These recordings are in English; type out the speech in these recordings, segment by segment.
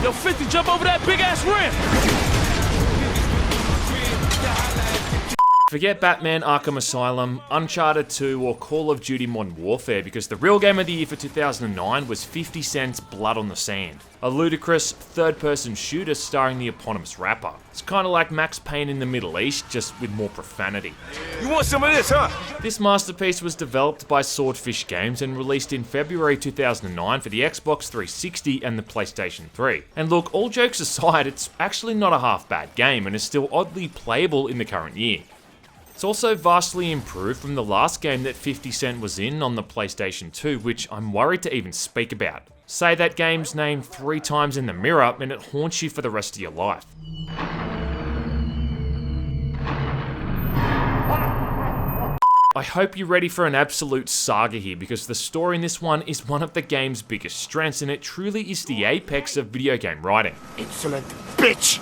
Yo, 50, jump over that big ass ramp. Forget Batman Arkham Asylum, Uncharted 2, or Call of Duty Modern Warfare, because the real game of the year for 2009 was 50 Cent's Blood on the Sand, a ludicrous third-person shooter starring the eponymous rapper. It's kinda like Max Payne in the Middle East, just with more profanity. You want some of this, huh? This masterpiece was developed by Swordfish Games and released in February 2009 for the Xbox 360 and the PlayStation 3. And look, all jokes aside, it's actually not a half-bad game and is still oddly playable in the current year. It's also vastly improved from the last game that 50 Cent was in on the PlayStation 2, which I'm worried to even speak about. Say that game's name 3 times in the mirror and it haunts you for the rest of your life. I hope you're ready for an absolute saga here, because the story in this one is one of the game's biggest strengths and it truly is the apex of video game writing. Insolent bitch!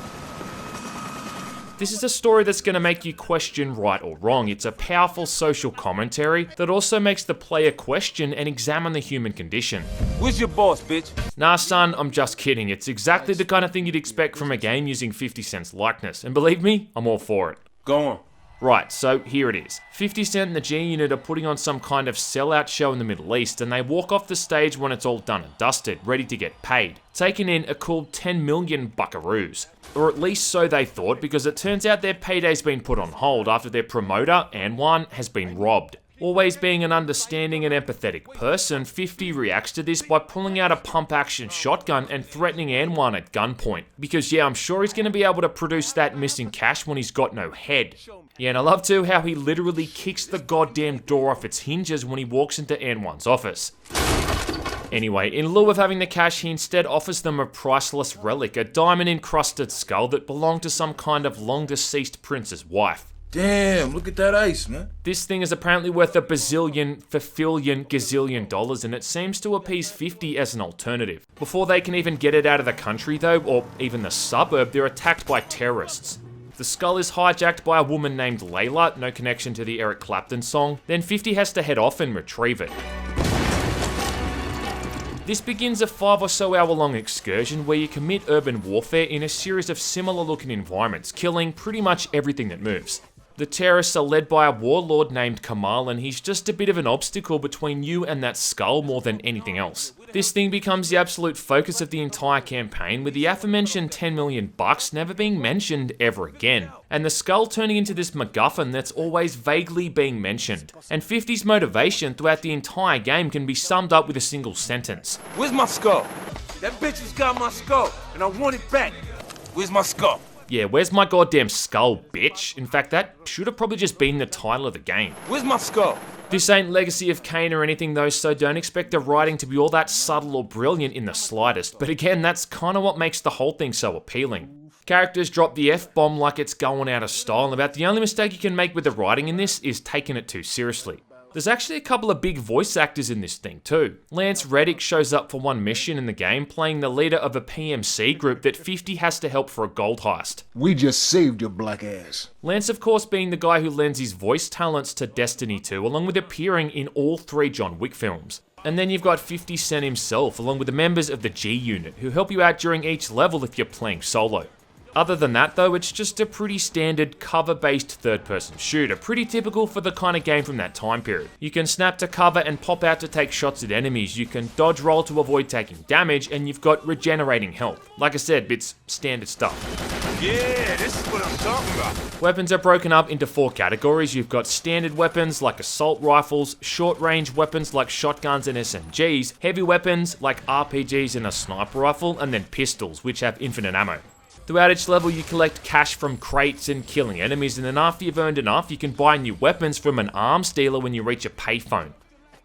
This is a story that's going to make you question right or wrong. It's a powerful social commentary that also makes the player question and examine the human condition. Where's your boss, bitch? Nah son, I'm just kidding. It's exactly the kind of thing you'd expect from a game using 50 Cent's likeness. And believe me, I'm all for it. Go on. Right, so here it is. 50 Cent and the G Unit are putting on some kind of sellout show in the Middle East, and they walk off the stage when it's all done and dusted, ready to get paid, taking in a cool 10 million buckaroos. Or at least so they thought, because it turns out their payday's been put on hold after their promoter, Anwan, has been robbed. Always being an understanding and empathetic person, 50 reacts to this by pulling out a pump-action shotgun and threatening Anwan at gunpoint. Because yeah, I'm sure he's going to be able to produce that missing cash when he's got no head. Yeah, and I love too how he literally kicks the goddamn door off its hinges when he walks into Anwan's office. Anyway, in lieu of having the cash, he instead offers them a priceless relic, a diamond-encrusted skull that belonged to some kind of long-deceased prince's wife. Damn, look at that ice, man. This thing is apparently worth a bazillion, fafillion, gazillion dollars, and it seems to appease 50 as an alternative. Before they can even get it out of the country though, or even the suburb, they're attacked by terrorists. The skull is hijacked by a woman named Layla, no connection to the Eric Clapton song, then 50 has to head off and retrieve it. This begins a 5 or so hour long excursion where you commit urban warfare in a series of similar looking environments, killing pretty much everything that moves. The terrorists are led by a warlord named Kamal, and he's just a bit of an obstacle between you and that skull more than anything else. This thing becomes the absolute focus of the entire campaign, with the aforementioned 10 million bucks never being mentioned ever again, and the skull turning into this MacGuffin that's always vaguely being mentioned. And 50's motivation throughout the entire game can be summed up with a single sentence. Where's my skull? That bitch has got my skull, and I want it back. Where's my skull? Yeah, where's my goddamn skull, bitch? In fact, that should have probably just been the title of the game. Where's my skull? This ain't Legacy of Kain or anything though, so don't expect the writing to be all that subtle or brilliant in the slightest. But again, that's kinda what makes the whole thing so appealing. Characters drop the F-bomb like it's going out of style, and about the only mistake you can make with the writing in this is taking it too seriously. There's actually a couple of big voice actors in this thing too. Lance Reddick shows up for one mission in the game, playing the leader of a PMC group that 50 has to help for a gold heist. We just saved your black ass. Lance, of course, being the guy who lends his voice talents to Destiny 2, along with appearing in all 3 John Wick films. And then you've got 50 Cent himself, along with the members of the G Unit, who help you out during each level if you're playing solo. Other than that though, it's just a pretty standard cover-based third-person shooter, pretty typical for the kind of game from that time period. You can snap to cover and pop out to take shots at enemies, you can dodge roll to avoid taking damage, and you've got regenerating health. Like I said, it's standard stuff. Yeah, this is what I'm talking about. Weapons are broken up into 4 categories. You've got standard weapons like assault rifles, short-range weapons like shotguns and SMGs, heavy weapons like RPGs and a sniper rifle, and then pistols, which have infinite ammo. Throughout each level, you collect cash from crates and killing enemies, and then after you've earned enough, you can buy new weapons from an arms dealer when you reach a payphone.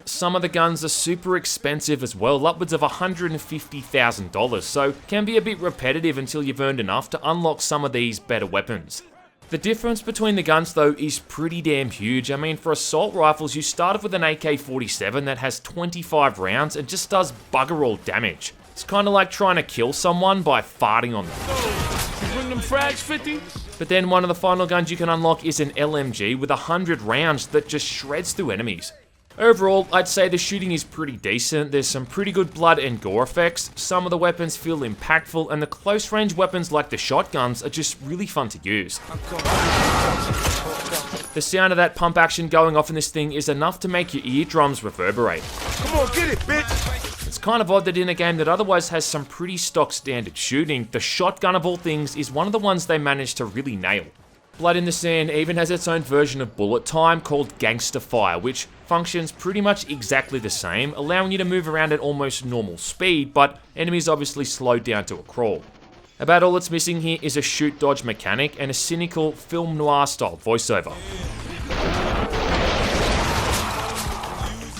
Some of the guns are super expensive as well, upwards of $150,000, so can be a bit repetitive until you've earned enough to unlock some of these better weapons. The difference between the guns though is pretty damn huge. I mean, for assault rifles, you start off with an AK-47 that has 25 rounds and just does bugger all damage. It's kind of like trying to kill someone by farting on them. You bring them frags, 50? But then one of the final guns you can unlock is an LMG with 100 rounds that just shreds through enemies. Overall, I'd say the shooting is pretty decent, there's some pretty good blood and gore effects, some of the weapons feel impactful, and the close range weapons like the shotguns are just really fun to use. The sound of that pump action going off in this thing is enough to make your eardrums reverberate. Come on, get it, bitch! It's kind of odd that in a game that otherwise has some pretty stock standard shooting, the shotgun of all things is one of the ones they managed to really nail. Blood in the Sand even has its own version of bullet time called Gangster Fire, which functions pretty much exactly the same, allowing you to move around at almost normal speed, but enemies obviously slowed down to a crawl. About all it's missing here is a shoot-dodge mechanic and a cynical film noir style voiceover.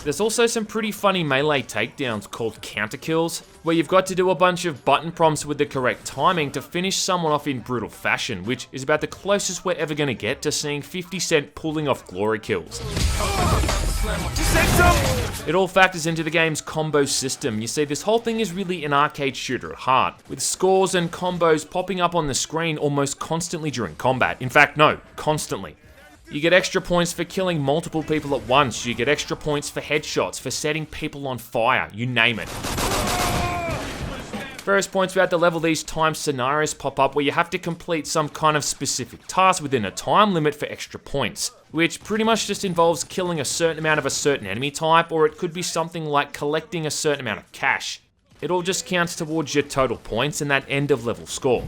There's also some pretty funny melee takedowns called counter kills, where you've got to do a bunch of button prompts with the correct timing to finish someone off in brutal fashion, which is about the closest we're ever going to get to seeing 50 Cent pulling off glory kills. It all factors into the game's combo system. You see, this whole thing is really an arcade shooter at heart, with scores and combos popping up on the screen almost constantly during combat. In fact, no, constantly. You get extra points for killing multiple people at once, you get extra points for headshots, for setting people on fire, you name it. Various points throughout the level, these time scenarios pop up where you have to complete some kind of specific task within a time limit for extra points, which pretty much just involves killing a certain amount of a certain enemy type, or it could be something like collecting a certain amount of cash. It all just counts towards your total points and that end of level score.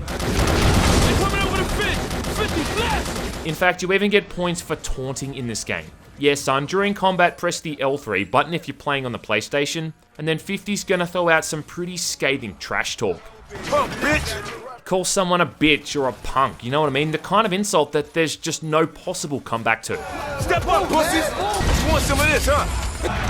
In fact, you even get points for taunting in this game. Yeah, son, during combat, press the L3 button if you're playing on the PlayStation, and then 50's gonna throw out some pretty scathing trash talk. Punk, bitch! Call someone a bitch or a punk, you know what I mean? The kind of insult that there's just no possible comeback to. Step up, pussies! You want some of this, huh?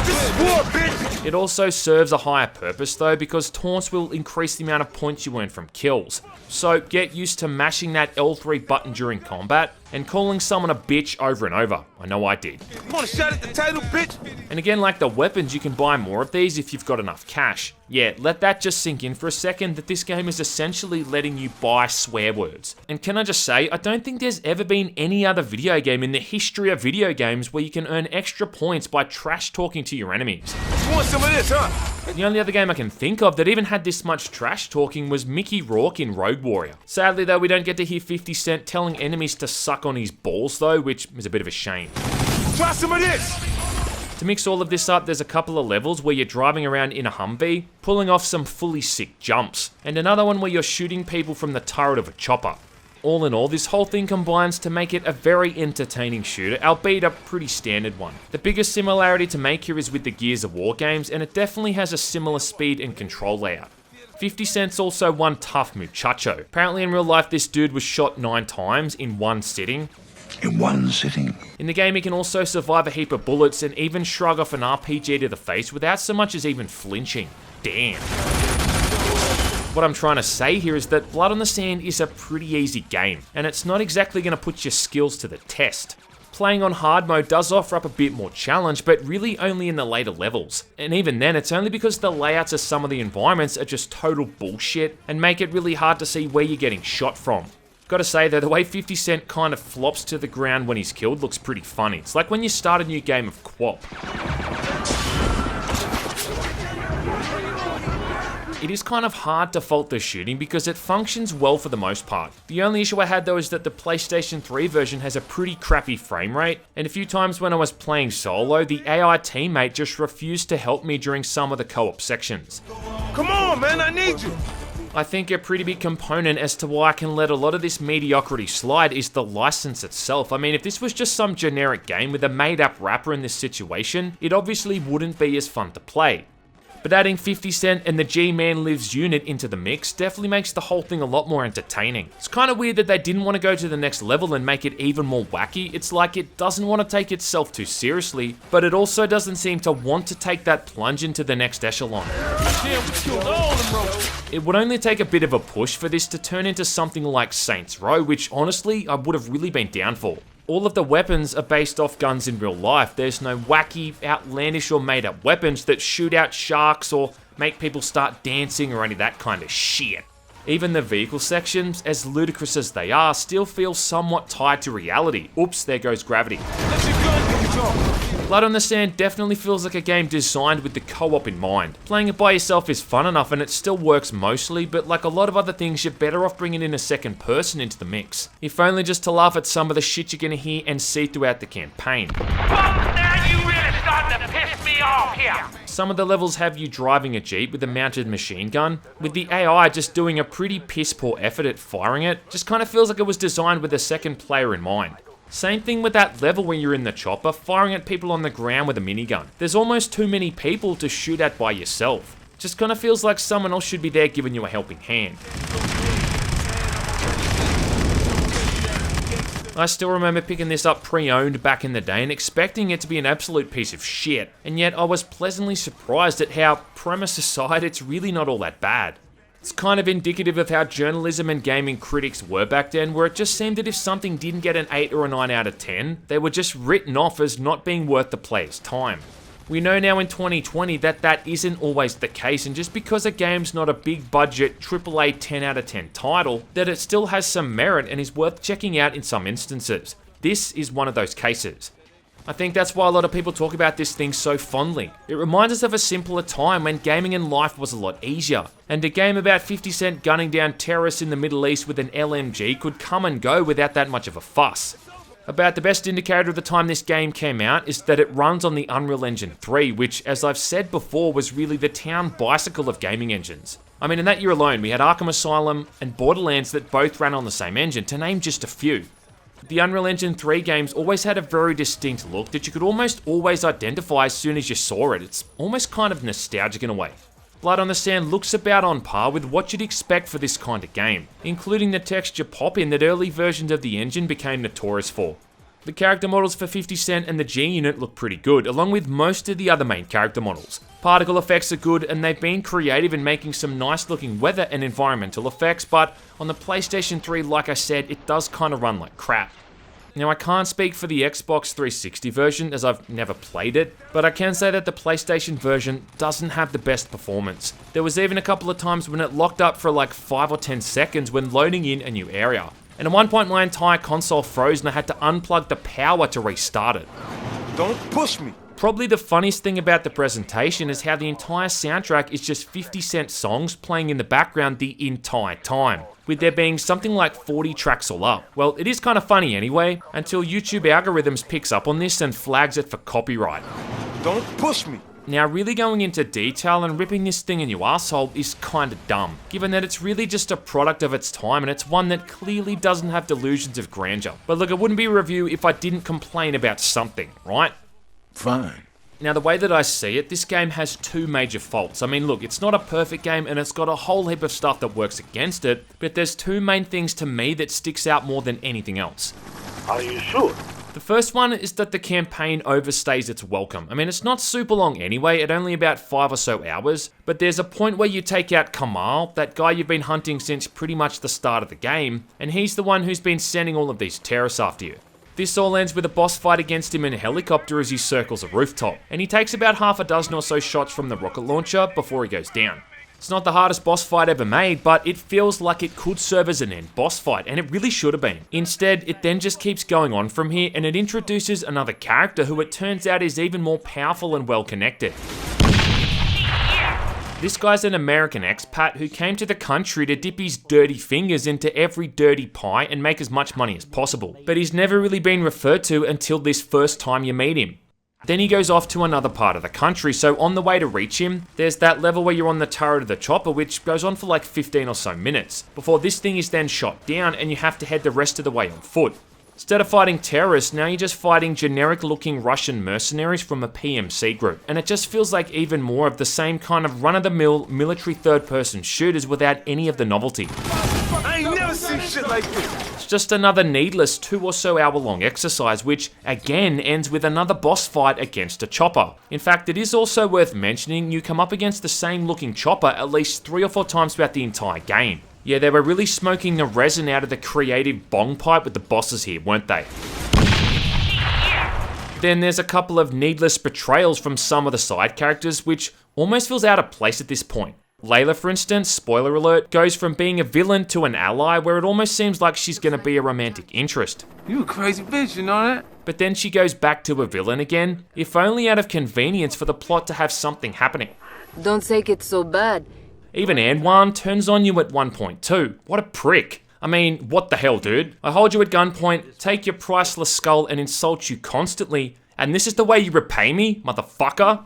This is war, bitch! It also serves a higher purpose though, because taunts will increase the amount of points you earn from kills. So get used to mashing that L3 button during combat and calling someone a bitch over and over. I know I did. You want a shot at the title, bitch? And again, like the weapons, you can buy more of these if you've got enough cash. Yeah, let that just sink in for a second that this game is essentially letting you buy swear words. And can I just say, I don't think there's ever been any other video game in the history of video games where you can earn extra points by trash talking to your enemies. You want some of this, huh? The only other game I can think of that even had this much trash talking was Mickey Rourke in Road Warrior. Sadly though, we don't get to hear 50 Cent telling enemies to suck on his balls though, which is a bit of a shame. Try some of this! To mix all of this up, there's a couple of levels where you're driving around in a Humvee, pulling off some fully sick jumps, and another one where you're shooting people from the turret of a chopper. All in all, this whole thing combines to make it a very entertaining shooter, albeit a pretty standard one. The biggest similarity to make here is with the Gears of War games, and it definitely has a similar speed and control layout. 50 Cent's also one tough muchacho. Apparently in real life, this dude was shot 9 times in one sitting. In one sitting. In the game, he can also survive a heap of bullets and even shrug off an RPG to the face without so much as even flinching. Damn. What I'm trying to say here is that Blood on the Sand is a pretty easy game, and it's not exactly going to put your skills to the test. Playing on hard mode does offer up a bit more challenge, but really only in the later levels. And even then, it's only because the layouts of some of the environments are just total bullshit and make it really hard to see where you're getting shot from. Gotta say though, the way 50 Cent kind of flops to the ground when he's killed looks pretty funny. It's like when you start a new game of Quap. It is kind of hard to fault the shooting because it functions well for the most part. The only issue I had though is that the PlayStation 3 version has a pretty crappy frame rate, and a few times when I was playing solo, the AI teammate just refused to help me during some of the co-op sections. Come on, man, I need you! I think a pretty big component as to why I can let a lot of this mediocrity slide is the license itself. I mean, if this was just some generic game with a made-up rapper in this situation, it obviously wouldn't be as fun to play. But adding 50 Cent and the GmanLives unit into the mix definitely makes the whole thing a lot more entertaining. It's kind of weird that they didn't want to go to the next level and make it even more wacky. It's like it doesn't want to take itself too seriously, but it also doesn't seem to want to take that plunge into the next echelon. Damn, we killed all them roaches. It would only take a bit of a push for this to turn into something like Saints Row, which honestly I would have really been down for. All of the weapons are based off guns in real life. There's no wacky, outlandish or made up weapons that shoot out sharks or make people start dancing or any of that kind of shit. Even the vehicle sections, as ludicrous as they are, still feel somewhat tied to reality. Oops, there goes gravity. Let your gun get control. Blood on the Sand definitely feels like a game designed with the co-op in mind. Playing it by yourself is fun enough and it still works mostly, but like a lot of other things, you're better off bringing in a second person into the mix. If only just to laugh at some of the shit you're gonna hear and see throughout the campaign. Now you really starting to piss me off here. Some of the levels have you driving a Jeep with a mounted machine gun, with the AI just doing a pretty piss poor effort at firing it. Just kind of feels like it was designed with a second player in mind. Same thing with that level when you're in the chopper, firing at people on the ground with a minigun. There's almost too many people to shoot at by yourself. Just kind of feels like someone else should be there giving you a helping hand. I still remember picking this up pre-owned back in the day and expecting it to be an absolute piece of shit, and yet I was pleasantly surprised at how, premise aside, it's really not all that bad. It's kind of indicative of how journalism and gaming critics were back then, where it just seemed that if something didn't get an 8 or a 9 out of 10, they were just written off as not being worth the player's time. We know now in 2020 that that isn't always the case, and just because a game's not a big budget AAA 10 out of 10 title, that it still has some merit and is worth checking out in some instances. This is one of those cases. I think that's why a lot of people talk about this thing so fondly. It reminds us of a simpler time when gaming and life was a lot easier, and a game about 50 Cent gunning down terrorists in the Middle East with an LMG could come and go without that much of a fuss. About the best indicator of the time this game came out is that it runs on the Unreal Engine 3, which, as I've said before, was really the town bicycle of gaming engines. I mean, in that year alone, we had Arkham Asylum and Borderlands that both ran on the same engine, to name just a few. The Unreal Engine 3 games always had a very distinct look that you could almost always identify as soon as you saw it. It's almost kind of nostalgic in a way. Blood on the Sand looks about on par with what you'd expect for this kind of game, including the texture pop-in that early versions of the engine became notorious for. The character models for 50 Cent and the G unit look pretty good, along with most of the other main character models. Particle effects are good, and they've been creative in making some nice looking weather and environmental effects, but on the PlayStation 3, like I said, it does kind of run like crap. Now, I can't speak for the Xbox 360 version, as I've never played it, but I can say that the PlayStation version doesn't have the best performance. There was even a couple of times when it locked up for like 5 or 10 seconds when loading in a new area. And at one point my entire console froze and I had to unplug the power to restart it. Don't push me. Probably the funniest thing about the presentation is how the entire soundtrack is just 50 Cent songs playing in the background the entire time, with there being something like 40 tracks all up. Well, it is kind of funny anyway, until YouTube algorithms picks up on this and flags it for copyright. Don't push me. Now, really going into detail and ripping this thing a new asshole is kinda dumb, given that it's really just a product of its time and it's one that clearly doesn't have delusions of grandeur. But look, it wouldn't be a review if I didn't complain about something, right? Fine. Now, the way that I see it, this game has two major faults. I mean, look, it's not a perfect game and it's got a whole heap of stuff that works against it, but there's two main things to me that sticks out more than anything else. Are you sure? The first one is that the campaign overstays its welcome. I mean, it's not super long anyway, at only about 5 or so hours, but there's a point where you take out Kamal, that guy you've been hunting since pretty much the start of the game, and he's the one who's been sending all of these terrorists after you. This all ends with a boss fight against him in a helicopter as he circles a rooftop, and he takes about half a dozen or so shots from the rocket launcher before he goes down. It's not the hardest boss fight ever made, but it feels like it could serve as an end boss fight, and it really should have been. Instead, it then just keeps going on from here, and it introduces another character who it turns out is even more powerful and well connected. This guy's an American expat who came to the country to dip his dirty fingers into every dirty pie and make as much money as possible, but he's never really been referred to until this first time you meet him. Then he goes off to another part of the country, so on the way to reach him, there's that level where you're on the turret of the chopper, which goes on for like 15 or so minutes, before this thing is then shot down and you have to head the rest of the way on foot. Instead of fighting terrorists, now you're just fighting generic looking Russian mercenaries from a PMC group, and it just feels like even more of the same kind of run-of-the-mill military third-person shooters without any of the novelty. I ain't never seen shit like this. It's just another needless 2 or so hour long exercise, which again ends with another boss fight against a chopper. In fact, it is also worth mentioning you come up against the same looking chopper at least 3 or 4 times throughout the entire game. Yeah, they were really smoking the resin out of the creative bong pipe with the bosses here, weren't they? Then there's a couple of needless betrayals from some of the side characters, which almost feels out of place at this point. Layla, for instance, spoiler alert, goes from being a villain to an ally where it almost seems like she's gonna be a romantic interest. You a crazy bitch, you know that? but then she goes back to a villain again, if only out of convenience for the plot to have something happening. Don't take it so bad. Even Anwan turns on you at one point too. What a prick. I mean, what the hell, dude? I hold you at gunpoint, take your priceless skull and insult you constantly, and this is the way you repay me, motherfucker?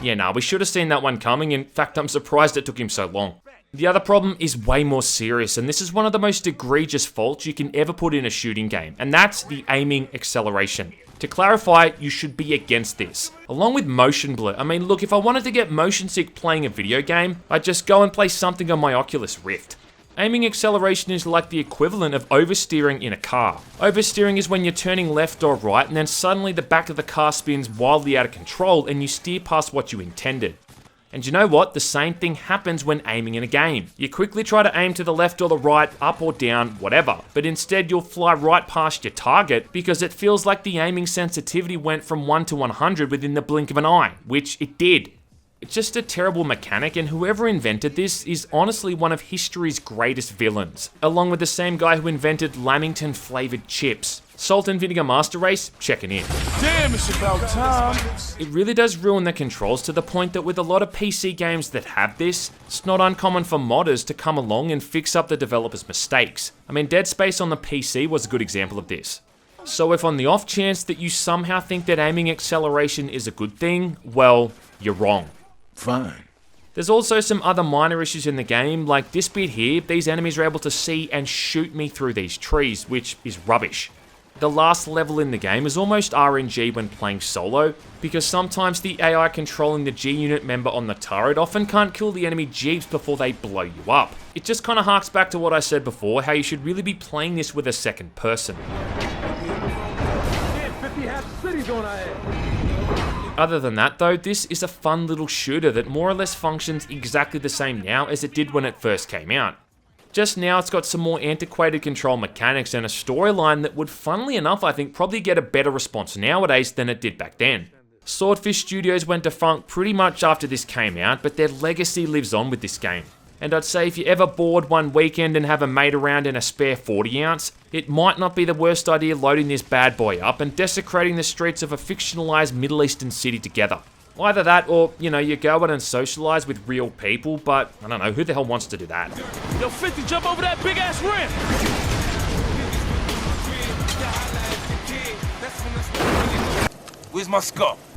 Yeah, nah, we should have seen that one coming. In fact, I'm surprised it took him so long. The other problem is way more serious, and this is one of the most egregious faults you can ever put in a shooting game, and that's the aiming acceleration. To clarify, you should be against this. Along with motion blur, I mean, look, if I wanted to get motion sick playing a video game, I'd just go and play something on my Oculus Rift. Aiming acceleration is like the equivalent of oversteering in a car. Oversteering is when you're turning left or right and then suddenly the back of the car spins wildly out of control and you steer past what you intended. And you know what? The same thing happens when aiming in a game. You quickly try to aim to the left or the right, up or down, whatever, but instead you'll fly right past your target because it feels like the aiming sensitivity went from 1 to 100 within the blink of an eye, which it did. It's just a terrible mechanic, and whoever invented this is honestly one of history's greatest villains, along with the same guy who invented Lamington flavored chips. Salt and Vinegar Master Race, checking in. Damn, it's about time. It really does ruin the controls to the point that with a lot of PC games that have this, it's not uncommon for modders to come along and fix up the developer's mistakes. I mean, Dead Space on the PC was a good example of this. So if on the off chance that you somehow think that aiming acceleration is a good thing, well, you're wrong. Fine. There's also some other minor issues in the game, like this bit here, these enemies are able to see and shoot me through these trees, which is rubbish. The last level in the game is almost RNG when playing solo, because sometimes the AI controlling the G-Unit member on the turret often can't kill the enemy Jeeps before they blow you up. It just kinda harks back to what I said before, how you should really be playing this with a second person. Other than that though, this is a fun little shooter that more or less functions exactly the same now as it did when it first came out. Just now it's got some more antiquated control mechanics and a storyline that would, funnily enough, I think probably get a better response nowadays than it did back then. Swordfish Studios went defunct pretty much after this came out, but their legacy lives on with this game. And I'd say if you're ever bored one weekend and have a mate around in a spare 40 ounce, it might not be the worst idea loading this bad boy up and desecrating the streets of a fictionalized Middle Eastern city together. Either that or, you go out and socialize with real people, but I don't know, who the hell wants to do that? Yo, 50, jump over that big ass ramp. Where's my skull?